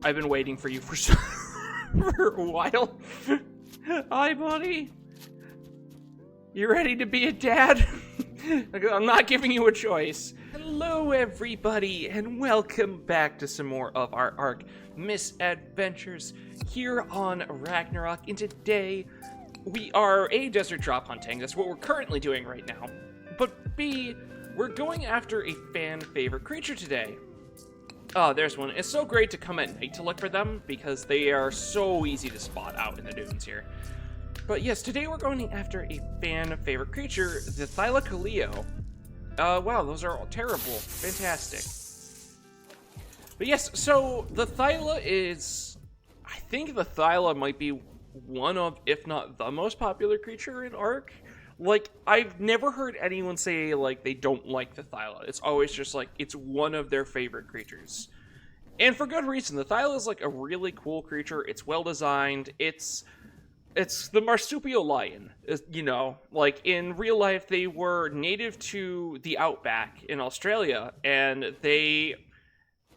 I've been waiting for you for for a while. Hi, buddy. You ready to be a dad? I'm not giving you a choice. Hello, everybody, and welcome back to some more of our Ark misadventures here on Ragnarok. And today, we are A, desert drop hunting. That's what we're currently doing right now. But B, we're going after a fan favorite creature today. Oh, there's one. It's so great to come at night to look for them because they are so easy to spot out in the dunes here. But yes, today we're going after a fan favorite creature, the Paleo. Wow, those are all terrible. Fantastic. But yes, so the Thyla is... I think the Thyla might be one of, if not the most popular creature in Ark. Like, I've never heard anyone say, like, they don't like the Thyla. It's always just, like, it's one of their favorite creatures. And for good reason. The Thyla is, like, a really cool creature. It's well-designed. It's the marsupial lion, you know. Like, in real life, they were native to the outback in Australia, and they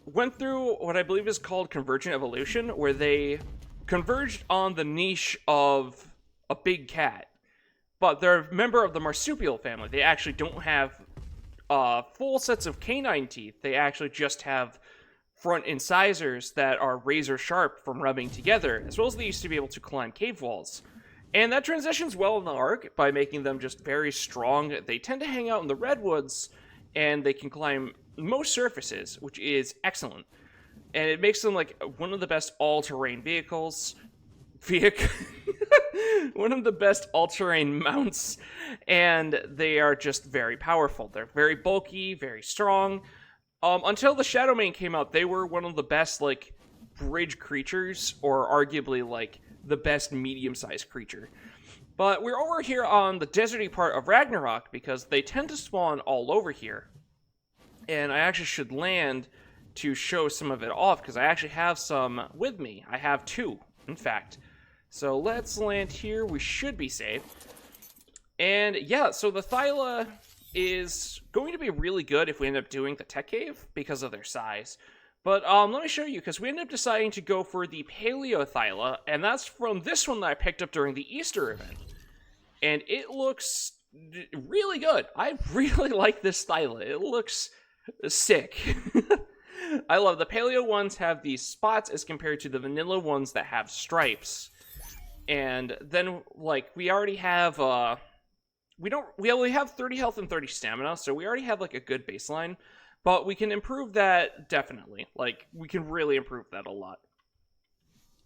went through what I believe is called convergent evolution, where they converged on the niche of a big cat. But they're a member of the marsupial family. They actually don't have full sets of canine teeth. They actually just have front incisors that are razor sharp from rubbing together, as well as they used to be able to climb cave walls. And that transitions well in the Ark by making them just very strong. They tend to hang out in the redwoods, and they can climb most surfaces, which is excellent. And it makes them like one of the best all-terrain vehicles. One of the best all-terrain mounts, and they are just very powerful. They're very bulky, very strong. Until the Shadowmane came out, they were one of the best, like, bridge creatures, or arguably, like, the best medium-sized creature. But we're over here on the deserty part of Ragnarok, because they tend to spawn all over here. And I actually should land to show some of it off, because I actually have some with me. I have two, in fact. So let's land here. We should be safe. And yeah, so the Thyla is going to be really good if we end up doing the tech cave because of their size. But let me show you, because we ended up deciding to go for the Paleo Thyla, and that's from this one that I picked up during the Easter event. And it looks really good. I really like this Thyla. It looks sick. I love the Paleo ones have these spots as compared to the vanilla ones that have stripes. And then, like, we already have, we only have 30 health and 30 stamina, so we already have, like, a good baseline. But we can improve that, definitely. Like, we can really improve that a lot.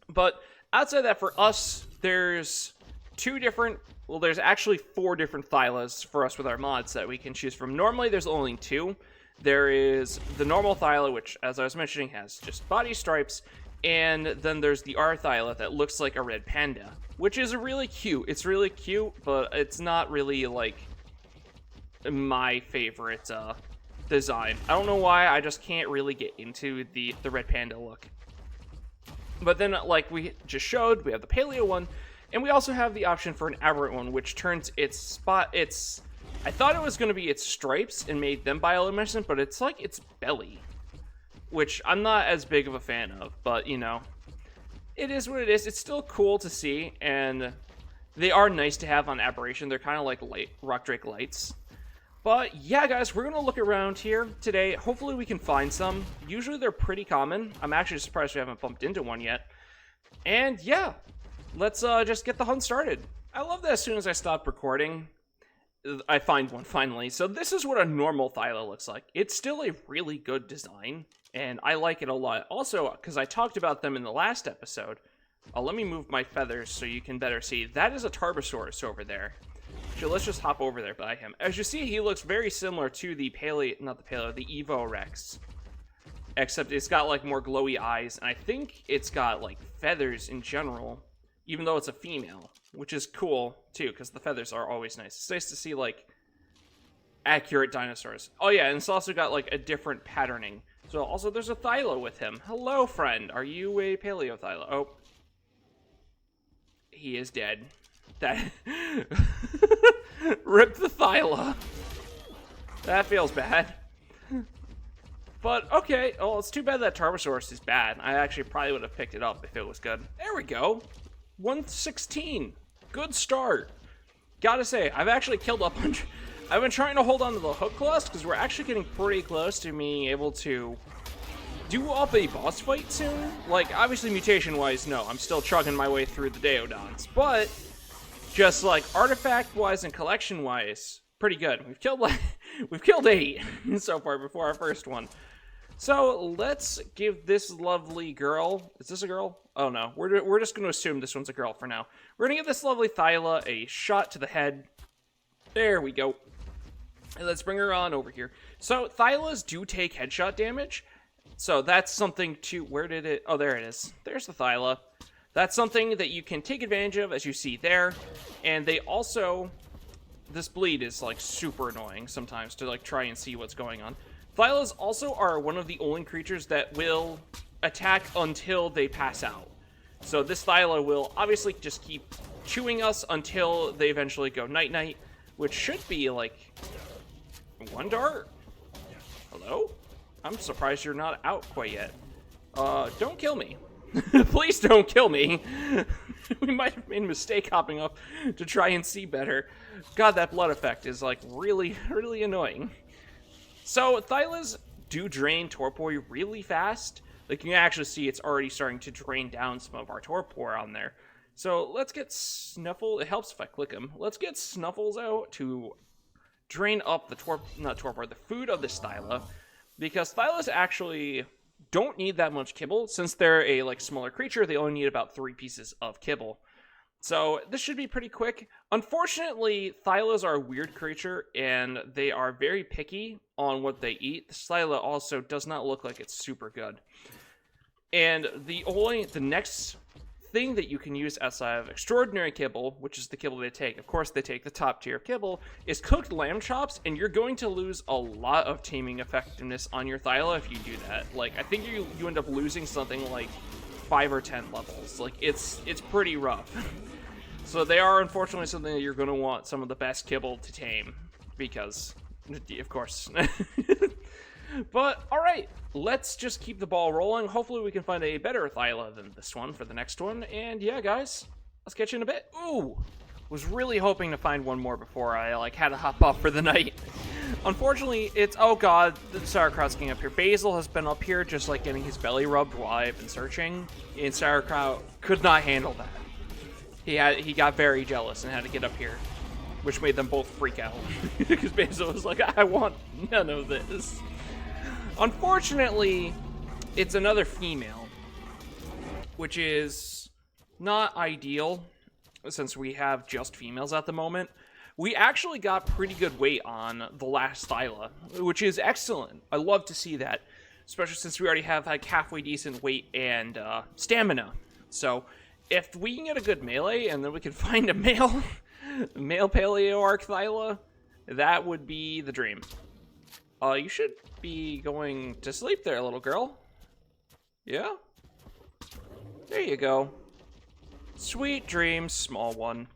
But outside that, for us, there's there's actually 4 different Thylas for us with our mods that we can choose from. Normally, there's only 2. There is the normal Thyla, which, as I was mentioning, has just body stripes. And then there's the R Thyla that looks like a red panda, which is really cute. It's really cute, but it's not really, like, my favorite design. I don't know why, I just can't really get into the red panda look. But then, like we just showed, we have the Paleo one, and we also have the option for an Aberrant one, which turns I thought it was going to be its stripes and made them bioluminescent, but it's like its belly, which I'm not as big of a fan of, but, you know, it is what it is. It's still cool to see, and they are nice to have on Aberration. They're kind of like Rock Drake lights. But, yeah, guys, we're going to look around here today. Hopefully we can find some. Usually they're pretty common. I'm actually surprised we haven't bumped into one yet. And, yeah, let's just get the hunt started. I love that as soon as I stop recording, I find one finally. So this is what a normal Thyla looks like. It's still a really good design, and I like it a lot. Also, because I talked about them in the last episode, let me move my feathers so you can better see. That is a Tarbosaurus over there. So let's just hop over there by him. As you see, he looks very similar to the the Evo Rex. Except it's got, like, more glowy eyes, and I think it's got, like, feathers in general, even though it's a female, which is cool, too, because the feathers are always nice. It's nice to see, like, accurate dinosaurs. Oh, yeah, and it's also got, like, a different patterning. So, also, there's a Thyla with him. Hello, friend. Are you a Paleo Thyla? Oh. He is dead. That... Rip the Thyla. That feels bad. But, okay. Oh, it's too bad that Tarbosaurus is bad. I actually probably would have picked it up if it was good. There we go. 116. Good start. Gotta say, I've actually killed a bunch. I've been trying to hold on to the hook class because we're actually getting pretty close to being able to do up a boss fight soon. Like, obviously mutation-wise, no. I'm still chugging my way through the Deodons. But, just like artifact-wise and collection-wise, pretty good. We've killed 8 so far before our first one. So, let's give this lovely girl... Is this a girl? Oh, no. We're just going to assume this one's a girl for now. We're going to give this lovely Thyla a shot to the head. There we go. And let's bring her on over here. So, Thylas do take headshot damage. So, that's something to... Where did it... Oh, there it is. There's the Thyla. That's something that you can take advantage of, as you see there. And they also... This bleed is, like, super annoying sometimes to, like, try and see what's going on. Thylas also are one of the only creatures that will attack until they pass out. So this Thyla will obviously just keep chewing us until they eventually go night-night, which should be, like, 1 dart? Hello? I'm surprised you're not out quite yet. Don't kill me. Please don't kill me. We might have made a mistake hopping up to try and see better. God, that blood effect is, like, really, really annoying. So, Thylas do drain torpor really fast. Like, you can actually see it's already starting to drain down some of our torpor on there. So, let's get Snuffle. It helps if I click him. Let's get Snuffles out to drain up the the food of this Thyla. Because Thylas actually don't need that much kibble. Since they're a, like, smaller creature, they only need about 3 pieces of kibble. So, this should be pretty quick. Unfortunately, Thylas are a weird creature, and they are very picky on what they eat. The Thyla also does not look like it's super good. And the next thing that you can use outside of extraordinary kibble, which is the kibble they take, of course they take the top tier kibble, is cooked lamb chops, and you're going to lose a lot of taming effectiveness on your Thyla if you do that. Like, I think you end up losing something like 5 or 10 levels. Like, it's pretty rough. So they are unfortunately something that you're going to want some of the best kibble to tame, because, of course. But, alright, let's just keep the ball rolling. Hopefully we can find a better Thyla than this one for the next one. And yeah, guys, let's catch you in a bit. Ooh, was really hoping to find one more before I, like, had to hop off for the night. Unfortunately, it's, oh god, the Sauerkraut's getting up here. Basil has been up here just, like, getting his belly rubbed while I've been searching, and Sauerkraut could not handle that. He got very jealous and had to get up here, which made them both freak out. Because Basil was like, I want none of this. Unfortunately, it's another female, which is not ideal, since we have just females at the moment. We actually got pretty good weight on the last Thyla, which is excellent. I love to see that, especially since we already have, like, halfway decent weight and stamina. So, if we can get a good melee, and then we can find a male Paleo Ark Thyla, that would be the dream. You should be going to sleep there, little girl. Yeah? There you go. Sweet dreams, small one.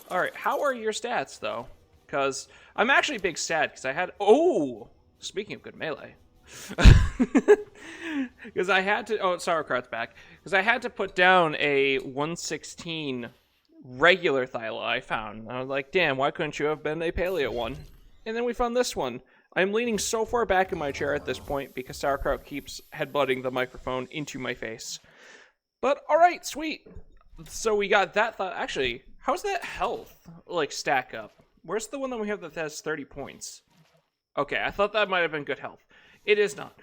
Alright, how are your stats, though? Because I'm actually big sad, because I had... Oh! Speaking of good melee. Because I had to... Oh, Sauerkraut's back. Because I had to put down a 116 regular Thyla I found. I was like, damn, why couldn't you have been a Paleo one? And then we found this one. I'm leaning so far back in my chair at this point because Sauerkraut keeps headbutting the microphone into my face. But, alright, sweet. So we got that thought. Actually, how's that health, like, stack up? Where's the one that we have that has 30 points? Okay, I thought that might have been good health. It is not.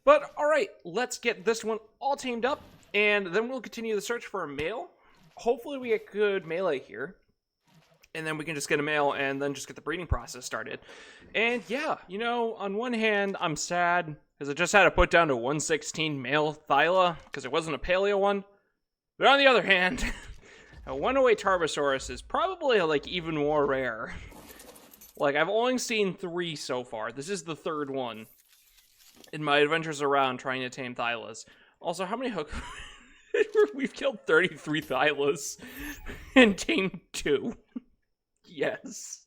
But, alright, let's get this one all tamed up, and then we'll continue the search for a male. Hopefully we get good melee here. And then we can just get a male and then just get the breeding process started. And yeah, you know, on one hand, I'm sad because I just had to put down to 116 male Thyla because it wasn't a Paleo one. But on the other hand, a 108 Tarbosaurus is probably, like, even more rare. Like, I've only seen 3 so far. This is the 3rd one in my adventures around trying to tame Thylas. Also, how many hook... We've killed 33 Thylas and tamed 2. Yes.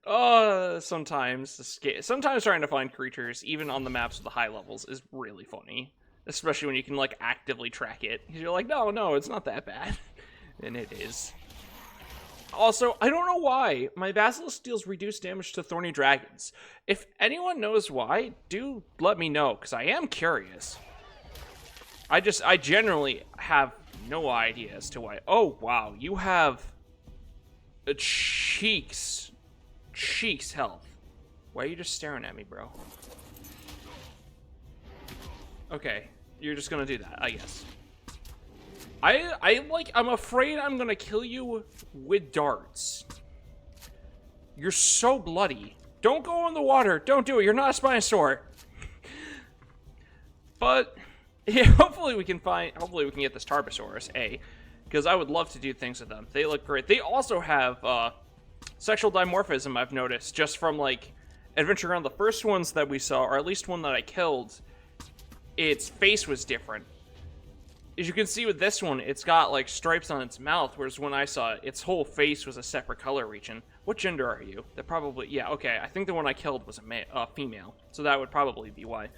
Sometimes trying to find creatures, even on the maps with the high levels, is really funny. Especially when you can, like, actively track it. You're like, no, it's not that bad. And it is. Also, I don't know why my Basilisk deals reduced damage to thorny dragons. If anyone knows why, do let me know, because I am curious. I generally have no idea as to why. Oh, wow, you have a Cheek's health. Why are you just staring at me, bro? Okay, you're just gonna do that, I guess. I'm afraid I'm gonna kill you with darts. You're so bloody. Don't go in the water. Don't do it. You're not a Spinosaur. But yeah, hopefully we can get this Tarbosaurus, because I would love to do things with them. They look great. They also have sexual dimorphism, I've noticed, just from like Adventure Around. The first ones that we saw, or at least one that I killed, its face was different. As you can see with this one, it's got like stripes on its mouth, whereas when I saw it, its whole face was a separate color region. What gender are you? They're probably, yeah, okay. I think the one I killed was a female, so that would probably be why.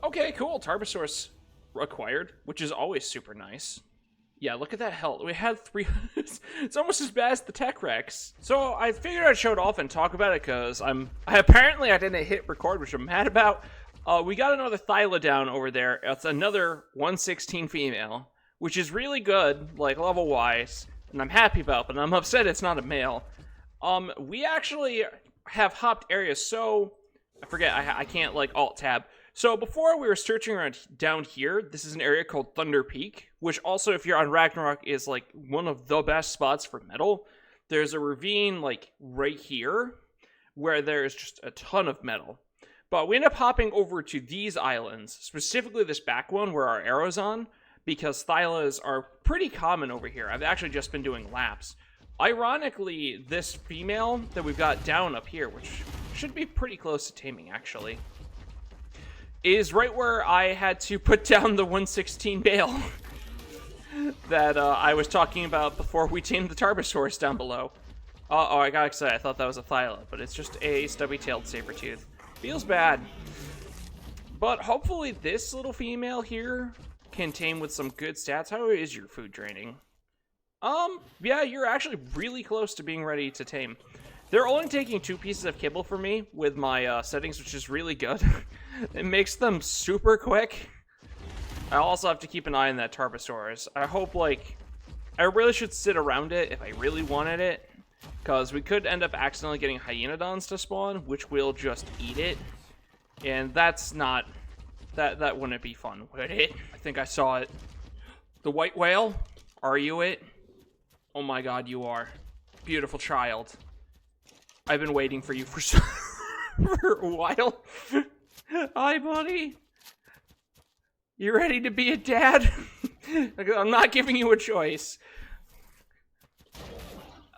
Okay, cool. Tarbosaurus acquired, which is always super nice. Yeah, look at that health. We had 3. It's almost as bad as the Tech Rex. So I figured I'd show it off and talk about it because apparently I didn't hit record, which I'm mad about. We got another Thyla down over there. It's another 116 female, which is really good, like level-wise, and I'm happy about, but I'm upset it's not a male. We actually have hopped areas, so I forget, I can't like alt-tab. So before we were searching around down here, this is an area called Thunder Peak, which also, if you're on Ragnarok, is like one of the best spots for metal. There's a ravine like right here, where there's just a ton of metal. But we end up hopping over to these islands, specifically this back one where our arrow's on, because Thylas are pretty common over here. I've actually just been doing laps. Ironically, this female that we've got down up here, which should be pretty close to taming actually, is right where I had to put down the 116 bale that I was talking about before we tamed the Tarbosaurus down below. Oh, I got excited. I thought that was a Thyla, but it's just a stubby-tailed saber-tooth. Feels bad. But hopefully this little female here can tame with some good stats. How is your food draining? Yeah, you're actually really close to being ready to tame. They're only taking 2 pieces of kibble for me with my settings, which is really good. It makes them super quick. I also have to keep an eye on that Tarbosaurus. I hope, like, I really should sit around it if I really wanted it, because we could end up accidentally getting Hyenodons to spawn, which will just eat it. And that's not, that wouldn't be fun, would it? I think I saw it. The white whale? Are you it? Oh my god, you are. Beautiful child. I've been waiting for you for a while. Hi, buddy. You ready to be a dad? I'm not giving you a choice.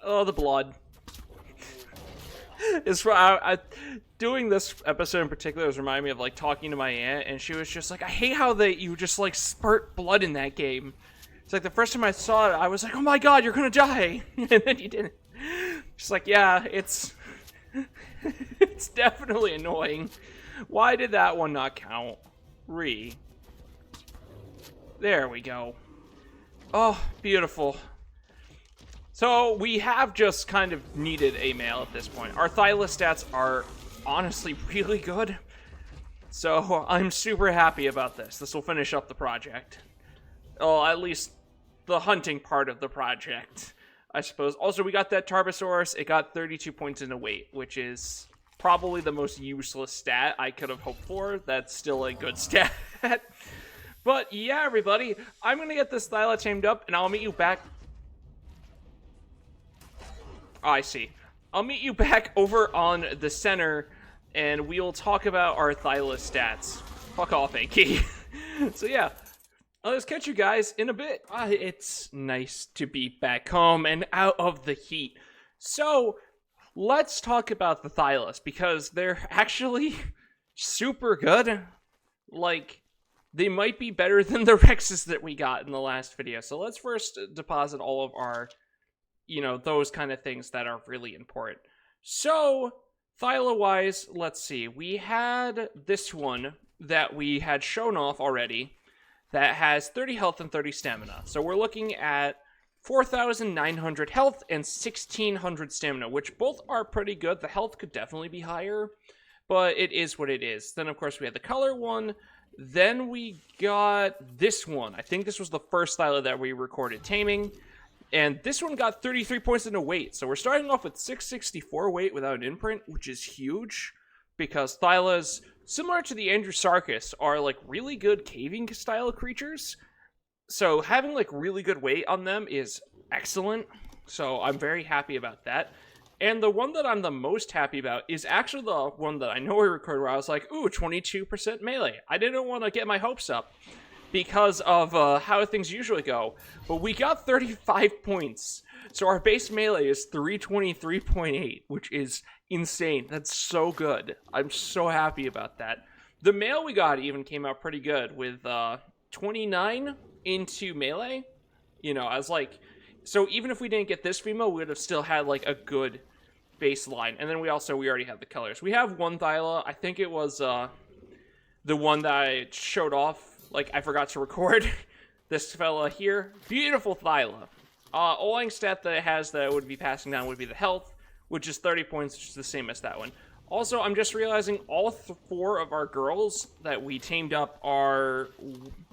Oh, the blood. It's doing this episode in particular was reminding me of like talking to my aunt, and she was just like, I hate how you just like spurt blood in that game. It's like the first time I saw it, I was like, oh my god, you're gonna die. And then you didn't. She's like, yeah, it's definitely annoying. Why did that one not count? There we go. Oh, beautiful. So we have just kind of needed a male at this point. Our Thyla stats are honestly really good. So I'm super happy about this. This will finish up the project. Oh, at least the hunting part of the project, I suppose. Also, we got that Tarbosaurus. It got 32 points in the weight, which is probably the most useless stat I could have hoped for. That's still a good stat. But yeah, everybody, I'm going to get this Thyla tamed up, and I'll meet you back. Oh, I see. I'll meet you back over on the center, and we'll talk about our Thyla stats. Fuck off, Anki. So yeah, I'll just catch you guys in a bit. It's nice to be back home and out of the heat. So let's talk about the Thylas, because they're actually super good. Like, they might be better than the Rexes that we got in the last video. So let's first deposit all of our, you know, those kind of things that are really important. So, Thyla-wise, let's see. We had this one that we had shown off already that has 30 health and 30 stamina. So we're looking at 4,900 health and 1,600 stamina, which both are pretty good. The health could definitely be higher, but it is what it is. Then, of course, we had the color one. Then we got this one. I think this was the first Thyla that we recorded taming. And this one got 33 points into weight. So we're starting off with 664 weight without an imprint, which is huge. Because Thylas, similar to the Andrewsarchus, are like really good caving style creatures. So having like really good weight on them is excellent. So I'm very happy about that. And the one that I'm the most happy about is actually the one that I know we recorded where I was like, ooh, 22% melee. I didn't want to get my hopes up because of how things usually go. But we got 35 points. So our base melee is 323.8, which is insane. That's so good. I'm so happy about that. The male we got even came out pretty good with 29 into melee. You know, I was like, so even if we didn't get this female, we would have still had like a good baseline. And then we already have the colors. We have one Thyla. I think it was the one that I showed off. Like, I forgot to record. This fella here. Beautiful Thyla. Only stat that it has that it would be passing down would be the health, which is 30 points, which is the same as that one. Also, I'm just realizing all 4 of our girls that we tamed up are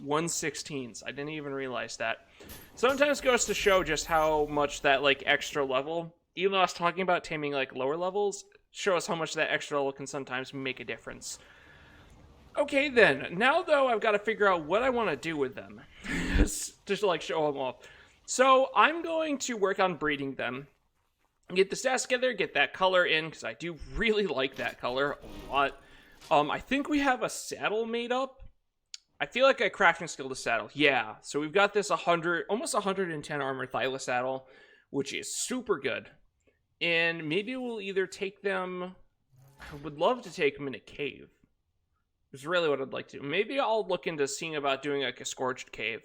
116s. I didn't even realize that. Sometimes goes to show just how much that, like, extra level, even though I was talking about taming, like, lower levels, shows how much that extra level can sometimes make a difference. Okay, then. Now, though, I've got to figure out what I want to do with them. Just to, like, show them off. So, I'm going to work on breeding them. Get the stats together, get that color in, because I do really like that color a lot. I think we have a saddle made up. I feel like I crafting skilled a saddle. Yeah, so we've got this almost 110 armor Thyla saddle, which is super good. And maybe we'll either take them... I would love to take them in a cave. Is really what I'd like to. Maybe I'll look into seeing about doing like a scorched cave.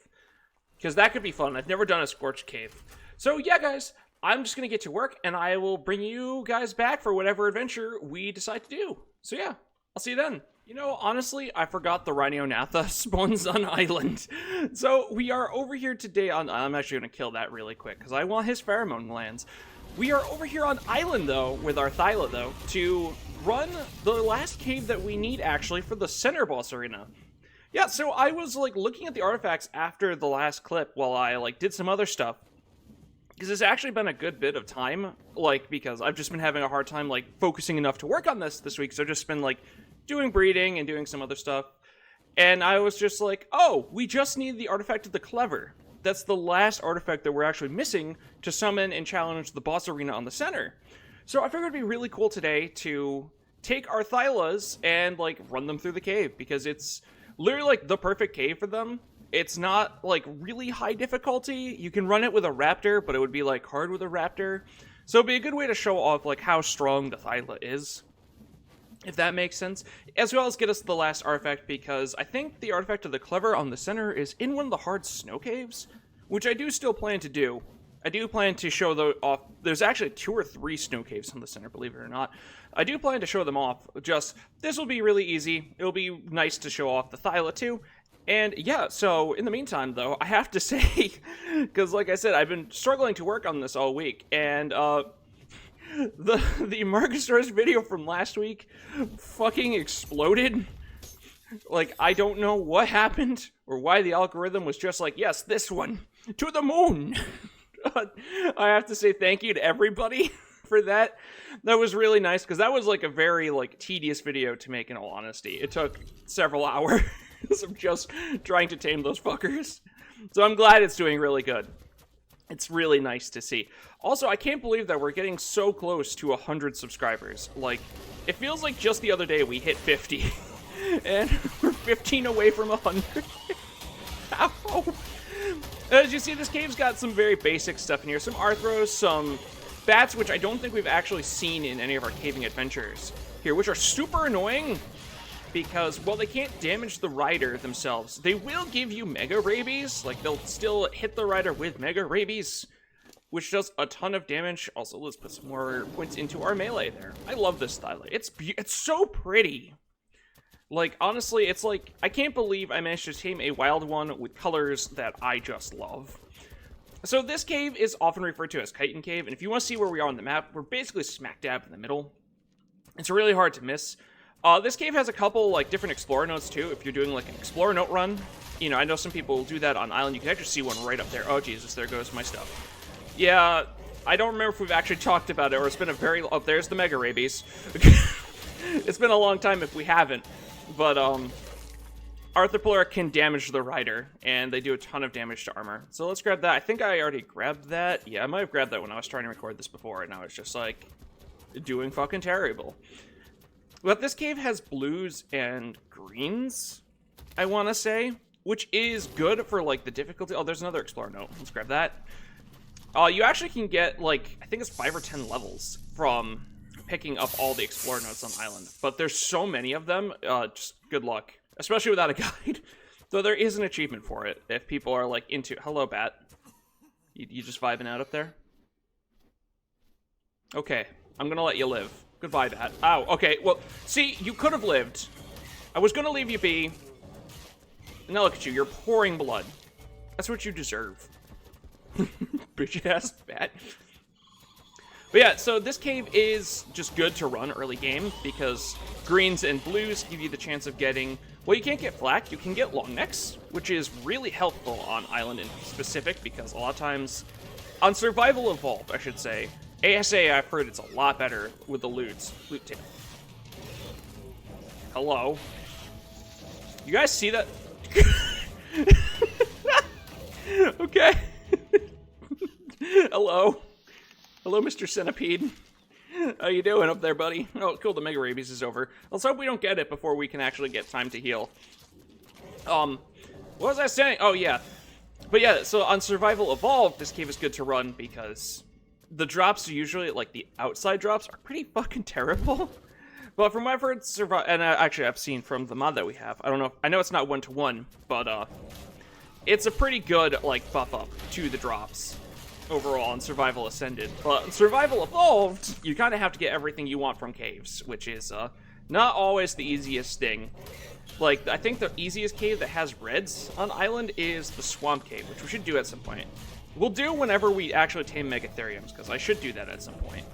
Because that could be fun. I've never done a scorched cave. So yeah, guys, I'm just going to get to work, and I will bring you guys back for whatever adventure we decide to do. So yeah, I'll see you then. You know, honestly, I forgot the Rhinognatha spawns on island. So we are over here today on... I'm actually going to kill that really quick, because I want his pheromone glands. We are over here on island, though, with our Thyla, though, to run the last cave that we need, actually, for the center boss arena. Yeah, so I was, like, looking at the artifacts after the last clip while I, like, did some other stuff. Because it's actually been a good bit of time, like, because I've just been having a hard time, like, focusing enough to work on this week, so I've just been, like, doing breeding and doing some other stuff. And I was just like, oh, we just need the artifact of the Clever. That's the last artifact that we're actually missing to summon and challenge the boss arena on the center. So I figured it'd be really cool today to take our Thylas and, like, run them through the cave, because it's literally, like, the perfect cave for them. It's not, like, really high difficulty. You can run it with a raptor, but it would be, like, hard with a raptor. So it'd be a good way to show off, like, how strong the Thyla is, if that makes sense. As well as get us the last artifact, because I think the artifact of the Clever on the center is in one of the hard snow caves, which I do still plan to do. I do plan to show those off. There's actually 2 or 3 snow caves on the center, believe it or not. I do plan to show them off. Just, this will be really easy. It'll be nice to show off the Thyla, too. And yeah, so in the meantime, though, I have to say, because like I said, I've been struggling to work on this all week, and the Marcus video from last week fucking exploded. Like, I don't know what happened, or why the algorithm was just like, yes, this one, to the moon. I have to say thank you to everybody for that. That was really nice, because that was like a very, like, tedious video to make, in all honesty. It took several hours of just trying to tame those fuckers. So I'm glad it's doing really good. It's really nice to see. Also, I can't believe that we're getting so close to 100 subscribers. Like, it feels like just the other day we hit 50. And we're 15 away from 100. Ow. As you see, this cave's got some very basic stuff in here. Some Arthros, some bats, which I don't think we've actually seen in any of our caving adventures here, which are super annoying. Because, well, they can't damage the rider themselves. They will give you Mega Rabies. Like, they'll still hit the rider with Mega Rabies, which does a ton of damage. Also, let's put some more points into our melee there. I love this Thyla. It's so pretty. Like, honestly, it's like, I can't believe I managed to tame a wild one with colors that I just love. So this cave is often referred to as Chitin Cave, and if you want to see where we are on the map, we're basically smack dab in the middle. It's really hard to miss. This cave has a couple, like, different explorer notes, too, if you're doing, like, an explorer note run. You know, I know some people do that on Island. You can actually see one right up there. Oh, Jesus, there goes my stuff. Yeah, I don't remember if we've actually talked about it, or it's been a very... Oh, there's the Mega Rabies. It's been a long time if we haven't. But, Arthropleura can damage the rider, and they do a ton of damage to armor. So let's grab that. I think I already grabbed that. Yeah, I might have grabbed that when I was trying to record this before, and I was just, like, doing fucking terrible. But this cave has blues and greens, I want to say, which is good for, like, the difficulty. Oh, there's another explorer note. Let's grab that. You actually can get, like, I think it's 5 or 10 levels from picking up all the explorer notes on Island. But there's so many of them, just good luck. Especially without a guide. Though there is an achievement for it, if people are, like, into... Hello, Bat. You just vibing out up there? Okay, I'm gonna let you live. Goodbye, Bat. Ow, okay, well, see, you could have lived. I was gonna leave you be. Now look at you, you're pouring blood. That's what you deserve. Bitch-ass Bat. But yeah, so this cave is just good to run early game, because greens and blues give you the chance of getting... Well, you can't get flak, you can get long necks, which is really helpful on Island in specific, because a lot of times, on Survival Evolved, I should say, ASA, I've heard it's a lot better with the loots. Loot tail. Hello. You guys see that? Okay. Hello. Hello, Mr. Centipede. How you doing up there, buddy? Oh, cool, the Mega Rabies is over. Let's hope we don't get it before we can actually get time to heal. What was I saying? Oh, yeah. But yeah, so on Survival Evolved, this cave is good to run because the drops are usually, like, the outside drops are pretty fucking terrible. But from what I've heard, and actually I've seen from the mod that we have, I don't know, I know it's not one-to-one, but, it's a pretty good, like, buff up to the drops overall on Survival Ascended. But in Survival Evolved, you kind of have to get everything you want from caves, which is, not always the easiest thing. Like, I think the easiest cave that has reds on Island is the Swamp Cave, which we should do at some point. We'll do whenever we actually tame Megatheriums, because I should do that at some point.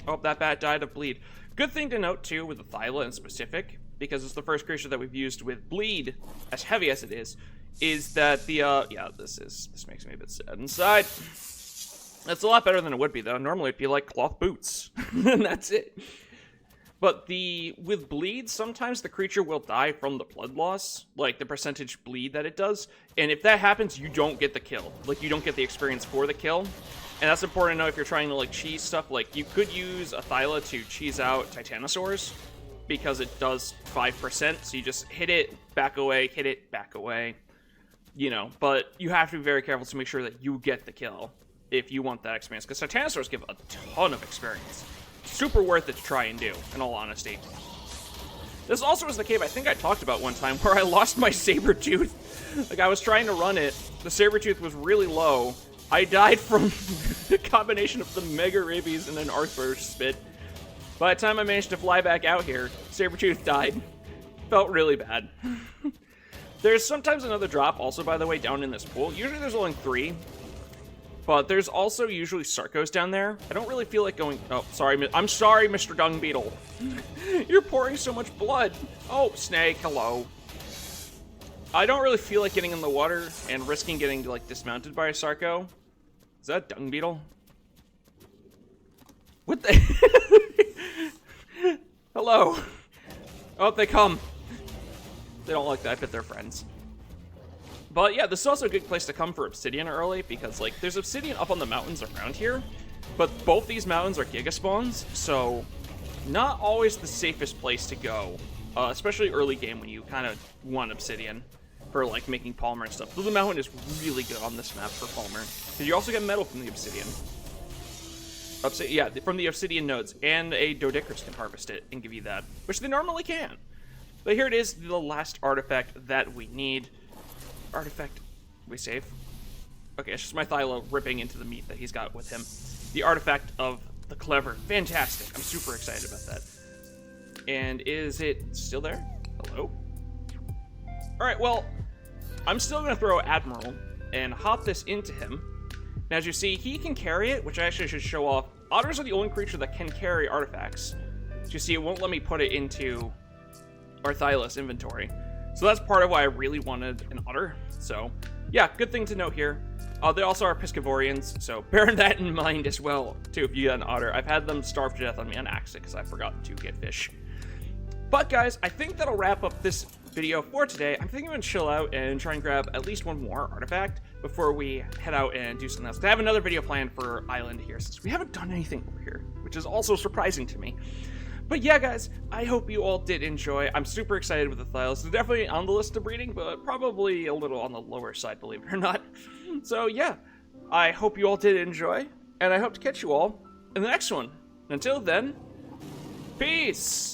Oh, that bat died of bleed. Good thing to note, too, with the Thyla in specific, because it's the first creature that we've used with bleed, as heavy as it is that the, yeah, this makes me a bit sad inside. That's a lot better than it would be, though. Normally it'd be like cloth boots, and that's it. But with bleed, sometimes the creature will die from the blood loss, like the percentage bleed that it does. And if that happens, you don't get the kill. Like, you don't get the experience for the kill. And that's important to know if you're trying to, like, cheese stuff. Like, you could use a Thyla to cheese out Titanosaurs, because it does 5%. So you just hit it, back away, hit it, back away. You know, but you have to be very careful to make sure that you get the kill if you want that experience. Because Titanosaurs give a ton of experience. Super worth it to try and do, in all honesty. This also was the cave I think I talked about one time, where I lost my Sabertooth. Like, I was trying to run it, the Sabertooth was really low, I died from a combination of the Mega Rabies and an Arthur Spit. By the time I managed to fly back out here, Sabertooth died. Felt really bad. There's sometimes another drop, also, by the way, down in this pool. Usually there's only 3. But there's also usually Sarcos down there. I don't really feel like going... Oh, sorry. I'm sorry, Mr. Dung Beetle. You're pouring so much blood. Oh, Snake, hello. I don't really feel like getting in the water and risking getting, like, dismounted by a Sarco. Is that a Dung Beetle? What the... Hello. Oh, they come. They don't like that. I bet they're friends. But yeah, this is also a good place to come for obsidian early, because, like, there's obsidian up on the mountains around here, but both these mountains are giga spawns, so not always the safest place to go, especially early game when you kind of want obsidian for, like, making polymer and stuff. Though the mountain is really good on this map for polymer, because you also get metal from the obsidian. Yeah, from the obsidian nodes, and a Doedicurus can harvest it and give you that, which they normally can. But here it is, the last artifact that we need. Artifact. We save? Okay, it's just my Thyla ripping into the meat that he's got with him. The artifact of the clever. Fantastic. I'm super excited about that. And is it still there? Hello? Alright, well, I'm still going to throw Admiral and hop this into him. And as you see, he can carry it, which I actually should show off. Otters are the only creature that can carry artifacts. As you see, it won't let me put it into our Thylas inventory. So that's part of why I really wanted an otter. So, yeah, good thing to note here. They also are Piscivorians, so bear that in mind as well, too, if you got an otter. I've had them starve to death on me on accident because I forgot to get fish. But, guys, I think that'll wrap up this video for today. I'm thinking I'm going to chill out and try and grab at least one more artifact before we head out and do something else. I have another video planned for Island here, since we haven't done anything over here, which is also surprising to me. But yeah, guys, I hope you all did enjoy. I'm super excited with the Thylas. It's definitely on the list of breeding, but probably a little on the lower side, believe it or not. So yeah, I hope you all did enjoy, and I hope to catch you all in the next one. Until then, peace!